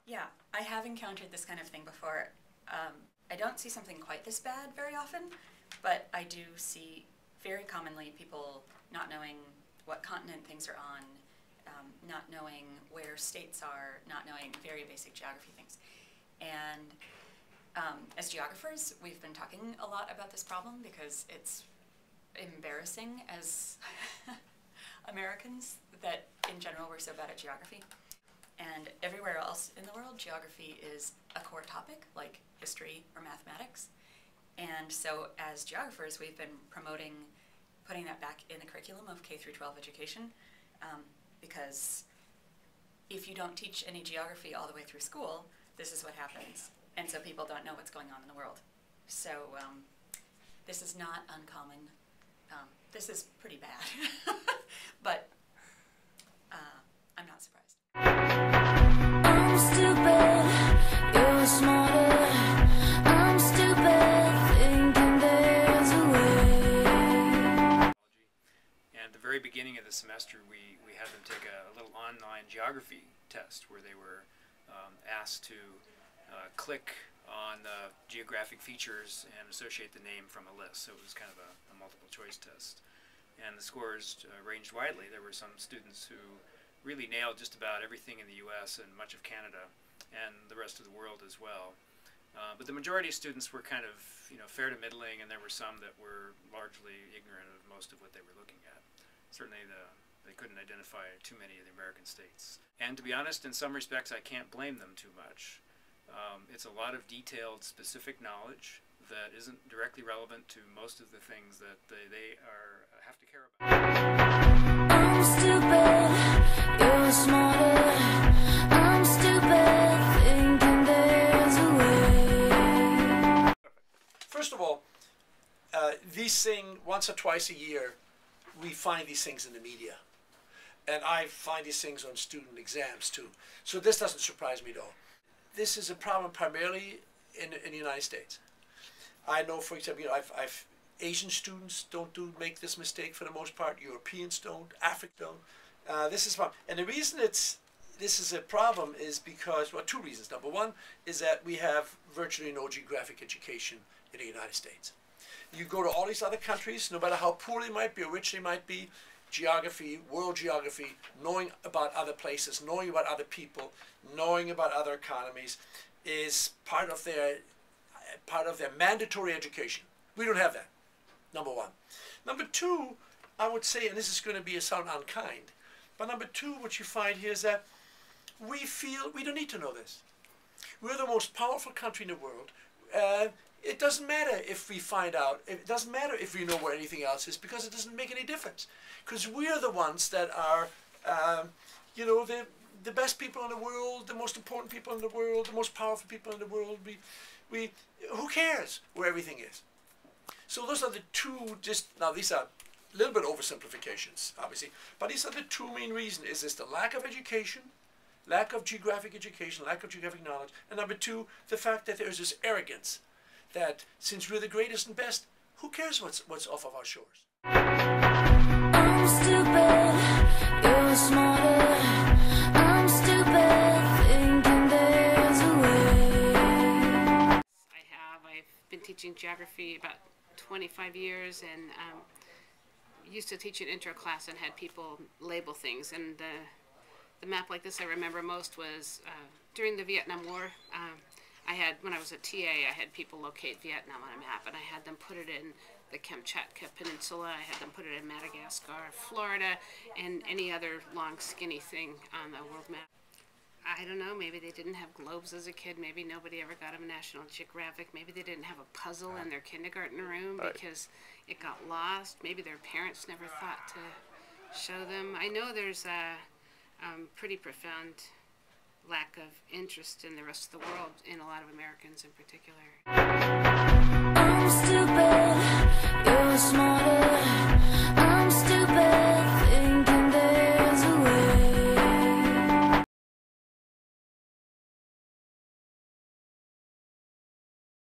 Yeah, I have encountered this kind of thing before. I don't see something quite this bad very often, but I do see very commonly people not knowing what continent things are on, not knowing where states are, not knowing very basic geography things. And as geographers, we've been talking a lot about this problem because it's embarrassing as Americans that in general we're so bad at geography. And everywhere else in the world, geography is a core topic, like history or mathematics. And so as geographers, we've been promoting putting that back in the curriculum of K through 12 education, because if you don't teach any geography all the way through school, this is what happens. And so people don't know what's going on in the world. So this is not uncommon. This is pretty bad, but I'm not surprised. I'm stupid, you're smarter. I'm stupid, thinking there's a way. And at the very beginning of the semester, we had them take a little online geography test where they were asked to click on the geographic features and associate the name from a list. So it was kind of a multiple choice test. And the scores ranged widely. There were some students who really nailed just about everything in the US and much of Canada and the rest of the world as well. But the majority of students were kind of, fair to middling, and there were some that were largely ignorant of most of what they were looking at. Certainly they couldn't identify too many of the American states. And to be honest, in some respects, I can't blame them too much. It's a lot of detailed, specific knowledge that isn't directly relevant to most of the things that they have to care about. I'm stupid, you're smarter. I'm stupid, thinking there's a way. First of all, these things, once or twice a year, we find these things in the media. And I find these things on student exams too. So this doesn't surprise me at all. This is a problem primarily in the United States. I know, for example, I've Asian students make this mistake for the most part. Europeans don't. Africans don't. This is a problem. And the reason this is a problem is because, well, two reasons. Number one is that we have virtually no geographic education in the United States. You go to all these other countries, no matter how poor they might be or rich they might be, geography, world geography, knowing about other places, knowing about other people, knowing about other economies is part of their mandatory education. We don't have that, number one. Number two, I would say, and this is going to sound unkind, but number two, what you find here is that we feel we don't need to know this. We're the most powerful country in the world. It doesn't matter if we find out, it doesn't matter if we know where anything else is, because it doesn't make any difference. Because we're the ones that are, the best people in the world, the most important people in the world, the most powerful people in the world. Who cares where everything is? So those are the two, now these are a little bit oversimplifications, obviously, but these are the two main reasons. Is this the lack of education, lack of geographic education, lack of geographic knowledge, and number two, the fact that there's this arrogance that since we're the greatest and best, who cares what's off of our shores? I'm stupid, you're smarter. I'm stupid, thinking there's a way. I've been teaching geography about 25 years, and used to teach an intro class and had people label things. And the map like this I remember most was during the Vietnam War. When I was a TA, I had people locate Vietnam on a map, and I had them put it in the Kamchatka Peninsula, I had them put it in Madagascar, Florida, and any other long, skinny thing on the world map. I don't know, maybe they didn't have globes as a kid, maybe nobody ever got them National Geographic, maybe they didn't have a puzzle in their kindergarten room because it got lost, maybe their parents never thought to show them. I know there's a pretty profound lack of interest in the rest of the world, in a lot of Americans in particular.